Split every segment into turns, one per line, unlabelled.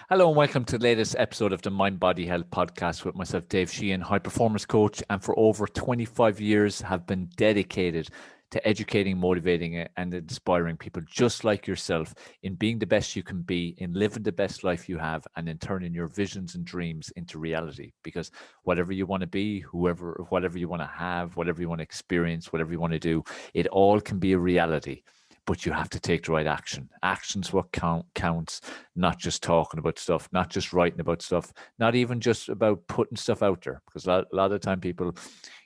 Hello and welcome to the latest episode of the Mind Body Health Podcast with myself, Dave Sheahan, high performance coach, and for over 25 years have been dedicated to educating, motivating, and inspiring people just like yourself in being the best you can be, in living the best life you have, and in turning your visions and dreams into reality. Because whatever you want to be, whatever you want to have, whatever you want to experience, whatever you want to do, it all can be a reality. But you have to take the right action. Action's what counts, not just talking about stuff, not just writing about stuff, not even just about putting stuff out there. Because a lot of the time people,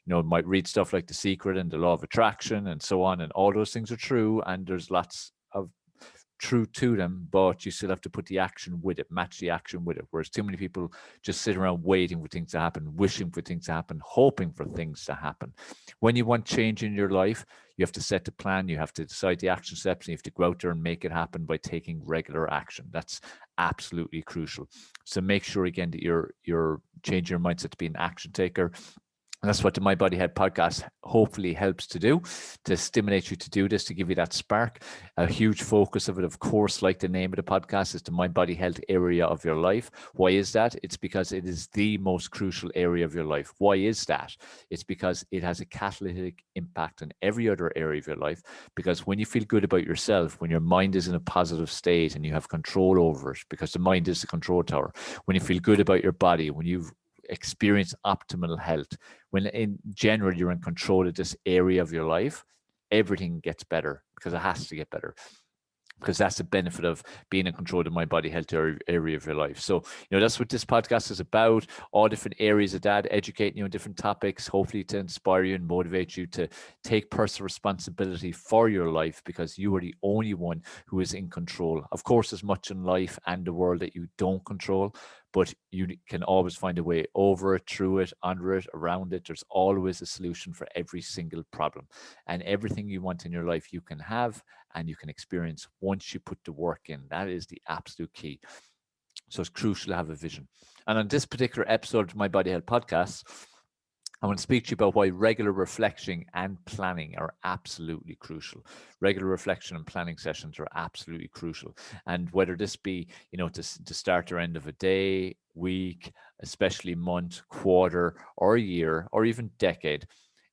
might read stuff like The Secret and the Law of Attraction and so on. And all those things are true. And there's lots of truth to them, but you still have to put the action with it, match the action with it. Whereas too many people just sit around waiting for things to happen, wishing for things to happen, hoping for things to happen. When you want change in your life, you have to set the plan, you have to decide the action steps, and you have to go out there and make it happen by taking regular action. That's absolutely crucial. So make sure again that you're changing your mindset to be an action taker. And that's what the My Body Health podcast hopefully helps to do, to stimulate you to do this, to give you that spark. A huge focus of it, of course, like the name of the podcast, is the My Body Health area of your life. Why is that? It's because it is the most crucial area of your life. Why is that? It's because it has a catalytic impact on every other area of your life. Because when you feel good about yourself, when your mind is in a positive state and you have control over it, because the mind is the control tower, when you feel good about your body, when you've experience optimal health, when in general you're in control of this area of your life, everything gets better, because it has to get better, because that's the benefit of being in control of the My Body Health area of your life. So, that's what this podcast is about, all different areas of that, educating you on different topics, hopefully to inspire you and motivate you to take personal responsibility for your life, because you are the only one who is in control. Of course, there's much in life and the world that you don't control, but you can always find a way over it, through it, under it, around it. There's always a solution for every single problem. And everything you want in your life, you can have and you can experience once you put the work in. That is the absolute key. So it's crucial to have a vision. And on this particular episode of My Body Health Podcast, I want to speak to you about why regular reflection and planning are absolutely crucial. Regular reflection and planning sessions are absolutely crucial. And whether this be, to start or end of a day, week, especially month, quarter, or year, or even decade,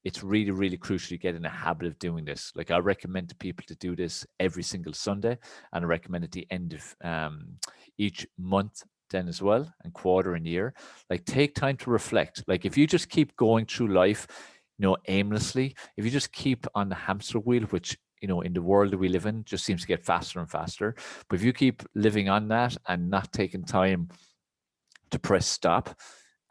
it's really, really crucial to get in a habit of doing this. Like, I recommend to people to do this every single Sunday, and I recommend at the end of each month then as well, and quarter and year. Like, take time to reflect. Like, if you just keep going through life, aimlessly, if you just keep on the hamster wheel, which, in the world that we live in, just seems to get faster and faster. But if you keep living on that and not taking time to press stop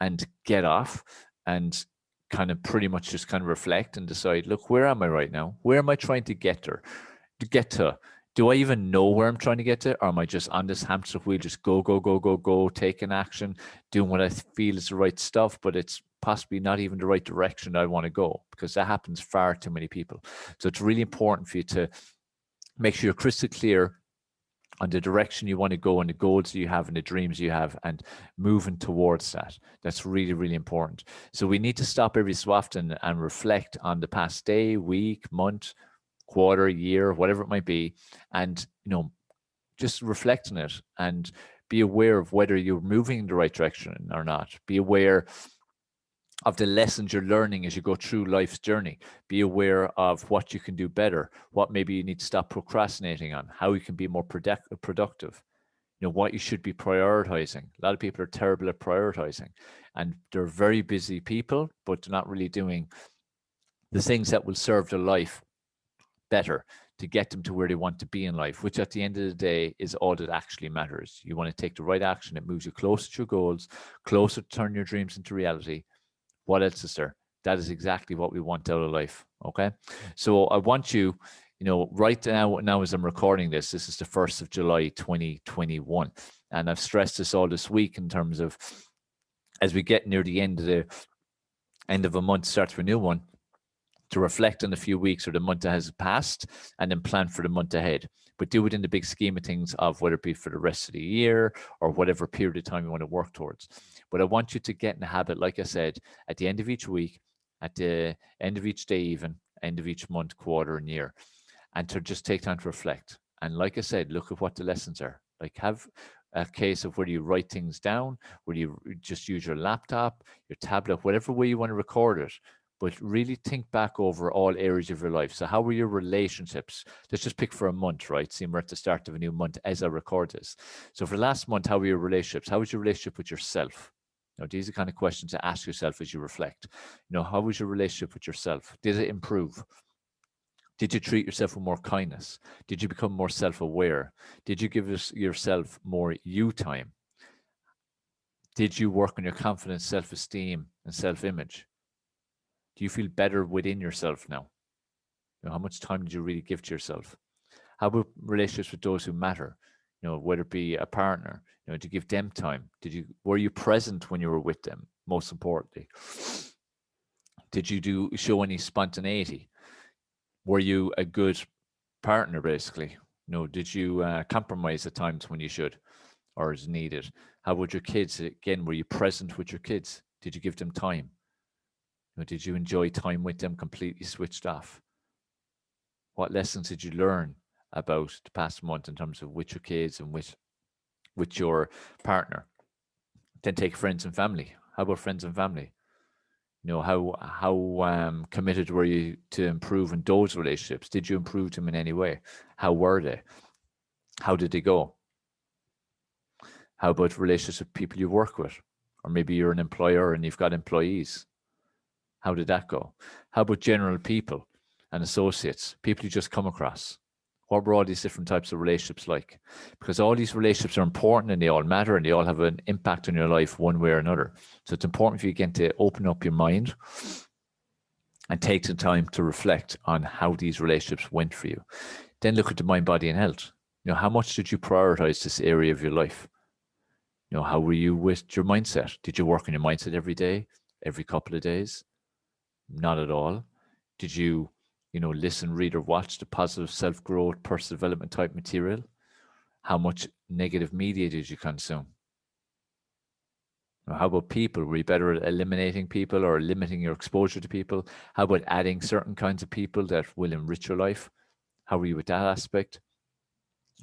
and get off and kind of pretty much just kind of reflect and decide, look, where am I right now? Where am I trying to get to? Do I even know where I'm trying to get to? Or am I just on this hamster wheel, just go, taking action, doing what I feel is the right stuff, but it's possibly not even the right direction I want to go? Because that happens far too many people. So it's really important for you to make sure you're crystal clear on the direction you want to go and the goals you have and the dreams you have, and moving towards that. That's really, really important. So we need to stop every so often and reflect on the past day, week, month, quarter, year, whatever it might be, and just reflect on it and be aware of whether you're moving in the right direction or not. Be aware of the lessons you're learning as you go through life's journey. Be aware of what you can do better, what maybe you need to stop procrastinating on, how you can be more productive, what you should be prioritizing. A lot of people are terrible at prioritizing, and they're very busy people, but they're not really doing the things that will serve their life better to get them to where they want to be in life, which at the end of the day is all that actually matters. You want to take the right action that moves you closer to your goals, closer to turn your dreams into reality. What else is there? That is exactly what we want out of life. Okay. So I want you, right now as I'm recording this is the 1st of July, 2021. And I've stressed this all this week in terms of, as we get near the end of a month, start to a new one, to reflect on a few weeks or the month that has passed, and then plan for the month ahead. But do it in the big scheme of things, of whether it be for the rest of the year or whatever period of time you want to work towards. But I want you to get in the habit, like I said, at the end of each week, at the end of each day, even end of each month, quarter, and year, and to just take time to reflect. And like I said, look at what the lessons are. Like, a case of whether you write things down, whether you just use your laptop, your tablet, whatever way you want to record it. But really think back over all areas of your life. So how were your relationships? Let's just pick for a month, right? See, we're at the start of a new month as I record this. So for last month, how were your relationships? How was your relationship with yourself? These are the kind of questions to ask yourself as you reflect. How was your relationship with yourself? Did it improve? Did you treat yourself with more kindness? Did you become more self-aware? Did you give yourself more you time? Did you work on your confidence, self-esteem, and self-image? Do you feel better within yourself now? How much time did you really give to yourself? How about relationships with those who matter? Whether it be a partner, did you give them time? Were you present when you were with them? Most importantly, did you show any spontaneity? Were you a good partner, basically? Did you compromise at times when you should or is needed? How about your kids? Again, were you present with your kids? Did you give them time? Did you enjoy time with them, completely switched off? What lessons did you learn about the past month in terms of with your kids and with your partner? Then take friends and family. How about friends and family? How committed were you to improving those relationships? Did you improve them in any way? How were they? How did they go? How about relationships with people you work with? Or maybe you're an employer and you've got employees. How did that go? How about general people and associates, people you just come across? What were all these different types of relationships like? Because all these relationships are important and they all matter and they all have an impact on your life one way or another. So it's important for you again to open up your mind and take the time to reflect on how these relationships went for you. Then look at the mind, body, and health. How much did you prioritize this area of your life? How were you with your mindset? Did you work on your mindset every day, every couple of days? Not at all. Did you listen, read, or watch the positive self-growth, personal development type material? How much negative media did you consume? How about people? Were you better at eliminating people or limiting your exposure to people? How about adding certain kinds of people that will enrich your life? How were you with that aspect?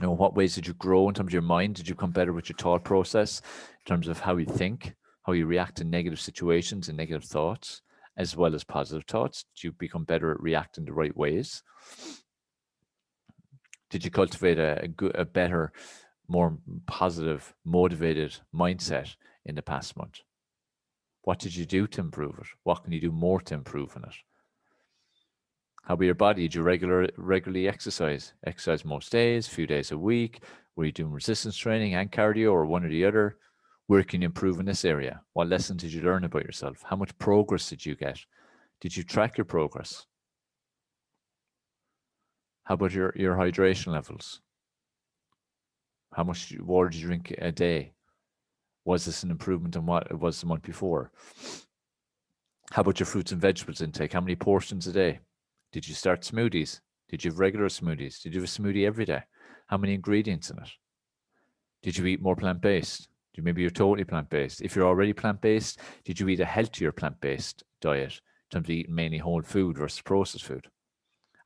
What ways did you grow in terms of your mind? Did you become better with your thought process in terms of how you think, how you react to negative situations and negative thoughts, as well as positive thoughts? Did you become better at reacting the right ways? Did you cultivate a better, more positive, motivated mindset in the past month? What did you do to improve it? What can you do more to improve on it? How about your body? Did you regularly exercise? Exercise most days, few days a week? Were you doing resistance training and cardio or one or the other? Where can you improve in this area? What lessons did you learn about yourself? How much progress did you get? Did you track your progress? How about your hydration levels? How much water did you drink a day? Was this an improvement on what it was the month before? How about your fruits and vegetables intake? How many portions a day? Did you start smoothies? Did you have regular smoothies? Did you have a smoothie every day? How many ingredients in it? Did you eat more plant-based? Maybe you're totally plant-based. If you're already plant-based, did you eat a healthier plant-based diet in terms of eating mainly whole food versus processed food?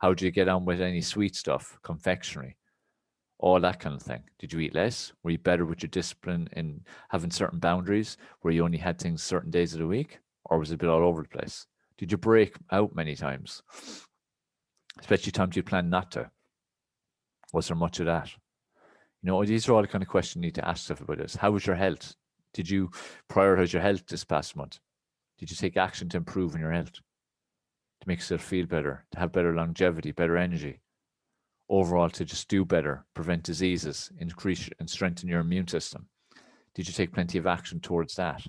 How did you get on with any sweet stuff, confectionery, all that kind of thing? Did you eat less? Were you better with your discipline in having certain boundaries where you only had things certain days of the week? Or was it a bit all over the place? Did you break out many times? Especially times you planned not to. Was there much of that? These are all the kind of questions you need to ask yourself about this. How was your health? Did you prioritize your health this past month? Did you take action to improve in your health? To make yourself feel better, to have better longevity, better energy? Overall, to just do better, prevent diseases, increase and strengthen your immune system? Did you take plenty of action towards that?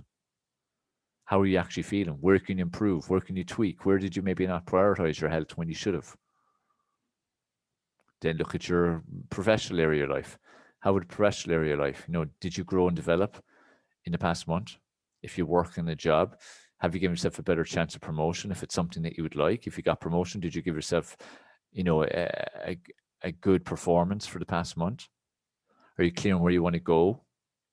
How are you actually feeling? Where can you improve? Where can you tweak? Where did you maybe not prioritize your health when you should have? Then look at your professional area of life. How would the professional area of life? Did you grow and develop in the past month? If you work in a job, have you given yourself a better chance of promotion? If it's something that you would like, if you got promotion, did you give yourself, a good performance for the past month? Are you clear on where you want to go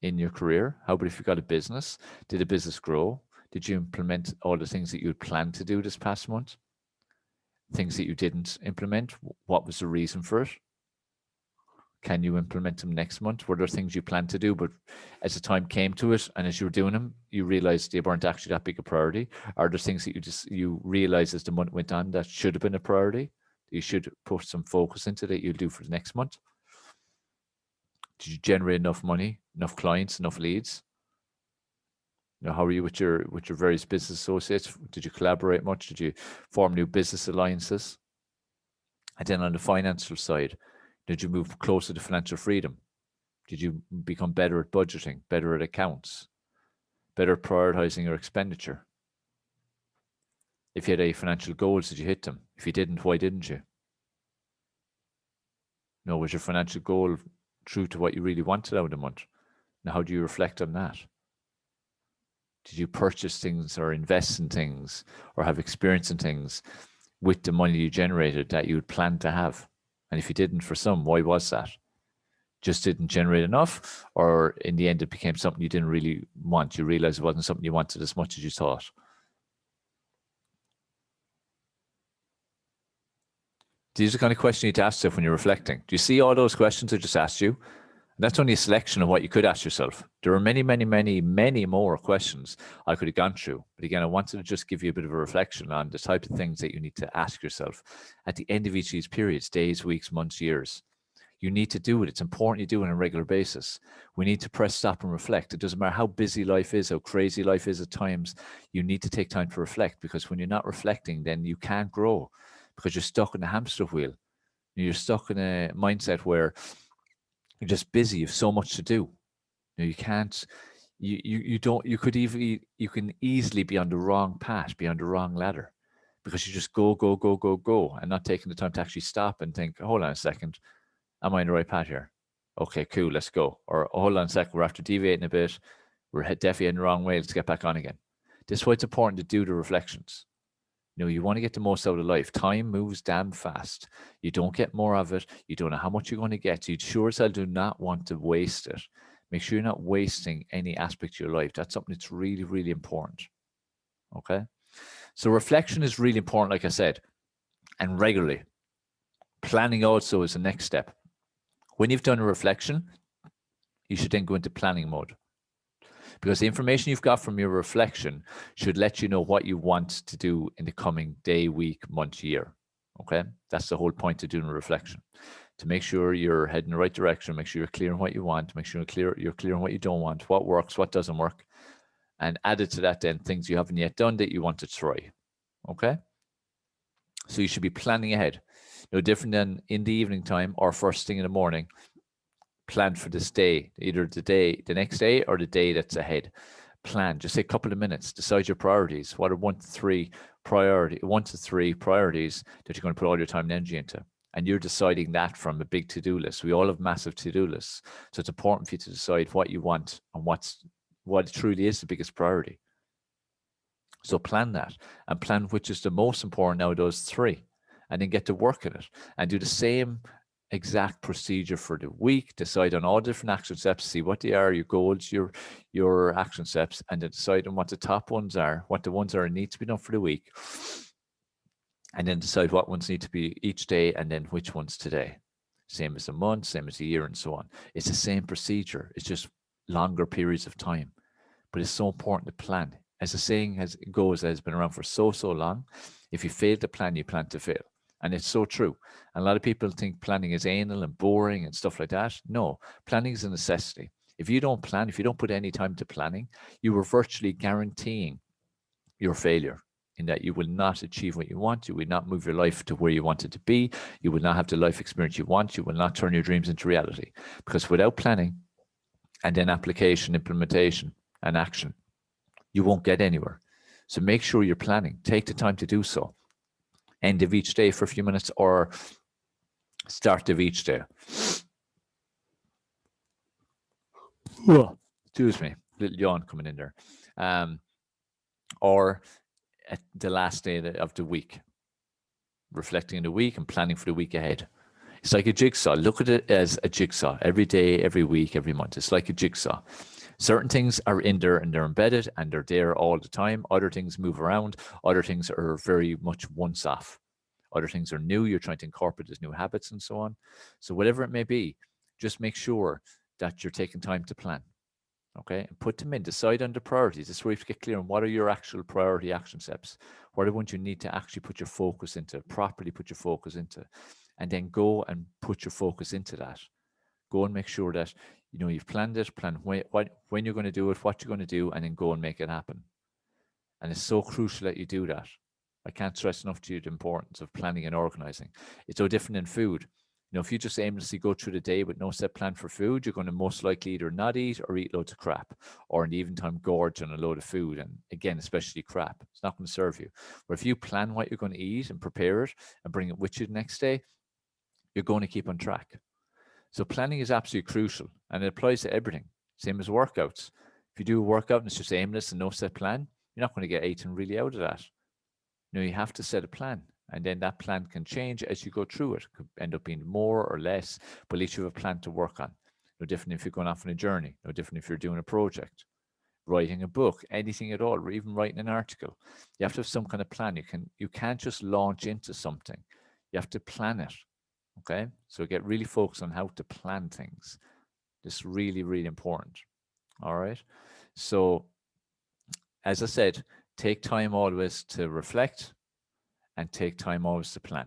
in your career? How about if you got a business? Did the business grow? Did you implement all the things that you had planned to do this past month? Things that you didn't implement, what was the reason for it? Can you implement them next month? Were there things you planned to do, but as the time came to it and as you were doing them, you realized they weren't actually that big a priority? Are there things that you realized as the month went on that should have been a priority? You should put some focus into that you'll do for the next month? Did you generate enough money, enough clients, enough leads? How are you with your various business associates? Did you collaborate much? Did you form new business alliances? And then on the financial side, did you move closer to financial freedom? Did you become better at budgeting, better at accounts, better at prioritizing your expenditure? If you had any financial goals, did you hit them? If you didn't, why didn't you? Was your financial goal true to what you really wanted out of the month? Now, how do you reflect on that? Did you purchase things or invest in things or have experience in things with the money you generated that you would plan to have? And if you didn't, for some, why was that? Just didn't generate enough, or in the end, it became something you didn't really want. You realized it wasn't something you wanted as much as you thought. These are the kind of questions you need to ask yourself when you're reflecting. Do you see all those questions I just asked you? That's only a selection of what you could ask yourself. There are many, many, many, many more questions I could have gone through. But again, I wanted to just give you a bit of a reflection on the type of things that you need to ask yourself at the end of each of these periods, days, weeks, months, years. You need to do it. It's important you do it on a regular basis. We need to press stop and reflect. It doesn't matter how busy life is, how crazy life is at times. You need to take time to reflect, because when you're not reflecting, then you can't grow, because you're stuck in a hamster wheel. You're stuck in a mindset where you're just busy. You have so much to do. You can't. You don't. You can easily be on the wrong path, be on the wrong ladder, because you just go, and not taking the time to actually stop and think, hold on a second, am I on the right path here? Okay, cool, let's go. Or hold on a second, we're after deviating a bit. We're definitely in the wrong way. Let's get back on again. This is why it's important to do the reflections. You want to get the most out of life. Time moves damn fast. You don't get more of it. You don't know how much you're going to get. You sure as hell do not want to waste it. Make sure you're not wasting any aspect of your life. That's something that's really, really important. Okay? So reflection is really important, like I said, and regularly. Planning also is the next step. When you've done a reflection, you should then go into planning mode, because the information you've got from your reflection should let you know what you want to do in the coming day, week, month, year. Okay? That's the whole point of doing a reflection, to make sure you're heading the right direction, make sure you're clear on what you want, make sure you're clear on what you don't want, what works, what doesn't work, and added to that then things you haven't yet done that you want to try. Okay? So you should be planning ahead. No different than in the evening time or first thing in the morning. Plan for this day, either the next day or the day that's ahead. Plan, just say a couple of minutes, decide your priorities. What are 1 to 3 priorities that you're going to put all your time and energy into? And you're deciding that from a big to-do list. We all have massive to-do lists. So it's important for you to decide what you want and what truly is the biggest priority. So plan that, and plan which is the most important out of those 3, and then get to work at it and do the same exact procedure for the week. Decide on all different action steps, see what they are, your goals, your action steps, and then decide on what the top ones are, what the ones are need to be done for the week, and then decide what ones need to be each day, and then which ones today. Same as a month, same as a year, and so on. It's the same procedure. It's just longer periods of time, but it's so important to plan. As the saying has been around for so long, if you fail to plan, you plan to fail. And it's so true. And a lot of people think planning is anal and boring and stuff like that. No, planning is a necessity. If you don't plan, if you don't put any time to planning, you are virtually guaranteeing your failure, in that you will not achieve what you want. You will not move your life to where you want it to be. You will not have the life experience you want. You will not turn your dreams into reality. Because without planning and then application, implementation, and action, you won't get anywhere. So make sure you're planning. Take the time to do so. End of each day for a few minutes, or start of each day. Excuse me, little yawn coming in there. Or at the last day of the week, reflecting on the week and planning for the week ahead. It's like a jigsaw. Look at it as a jigsaw. Every day, every week, every month. It's like a jigsaw. Certain things are in there and they're embedded and they're there all the time. Other things move around. Other things are very much once off. Other things are new. You're trying to incorporate as new habits and so on. So whatever it may be, just make sure that you're taking time to plan. Okay, and put them in, decide on the priorities. This is where you have to get clear on what are your actual priority action steps. What are the ones you need to actually put your focus into, properly put your focus into, and then go and put your focus into that. Go and make sure that, you've planned it, plan when you're going to do it, what you're going to do, and then go and make it happen. And it's so crucial that you do that. I can't stress enough to you the importance of planning and organizing. It's so different in food. If you just aimlessly go through the day with no set plan for food, you're going to most likely either not eat or eat loads of crap, or in the eventime gorge on a load of food. And again, especially crap, it's not going to serve you. But if you plan what you're going to eat and prepare it and bring it with you the next day, you're going to keep on track. So planning is absolutely crucial, and it applies to everything. Same as workouts. If you do a workout and it's just aimless and no set plan, you're not going to get anything really out of that. You have to set a plan. And then that plan can change as you go through it. It could end up being more or less, but at least you have a plan to work on. No different if you're going off on a journey. No different if you're doing a project, writing a book, anything at all, or even writing an article. You have to have some kind of plan. You can't just launch into something. You have to plan it. Okay? So get really focused on how to plan things. This is really, really important. All right? So, as I said, take time always to reflect, and take time always to plan,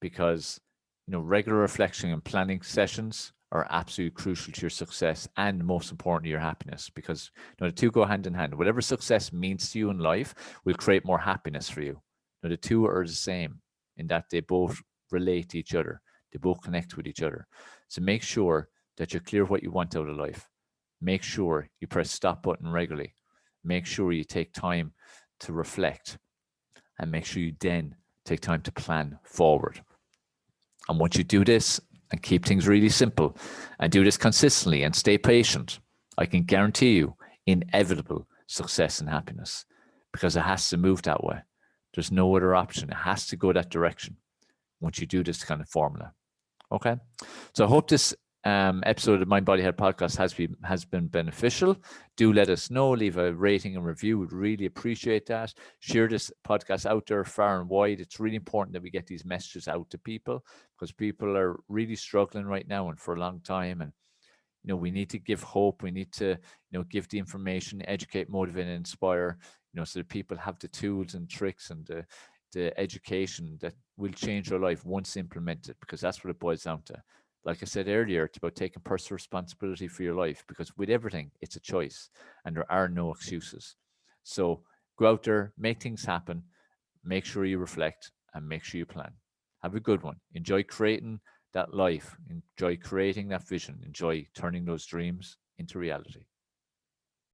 because regular reflection and planning sessions are absolutely crucial to your success, and most importantly, your happiness, because the two go hand in hand. Whatever success means to you in life will create more happiness for you. The two are the same in that they both relate to each other. They both connect with each other. So make sure that you're clear what you want out of life. Make sure you press stop button regularly. Make sure you take time to reflect, and make sure you then take time to plan forward. And once you do this and keep things really simple and do this consistently and stay patient, I can guarantee you inevitable success and happiness, because it has to move that way. There's no other option. It has to go that direction once you do this kind of formula. Okay. So I hope this episode of Mind Body Health Podcast has been beneficial. Do let us know. Leave a rating and review. We'd really appreciate that. Share this podcast out there far and wide. It's really important that we get these messages out to people, because people are really struggling right now and for a long time. And we need to give hope. We need to give the information, educate, motivate, and inspire. So that people have the tools and tricks and the education that will change their life once implemented, because that's what it boils down to. Like I said earlier, it's about taking personal responsibility for your life, because with everything, it's a choice and there are no excuses. So go out there, make things happen, make sure you reflect, and make sure you plan. Have a good one. Enjoy creating that life. Enjoy creating that vision. Enjoy turning those dreams into reality.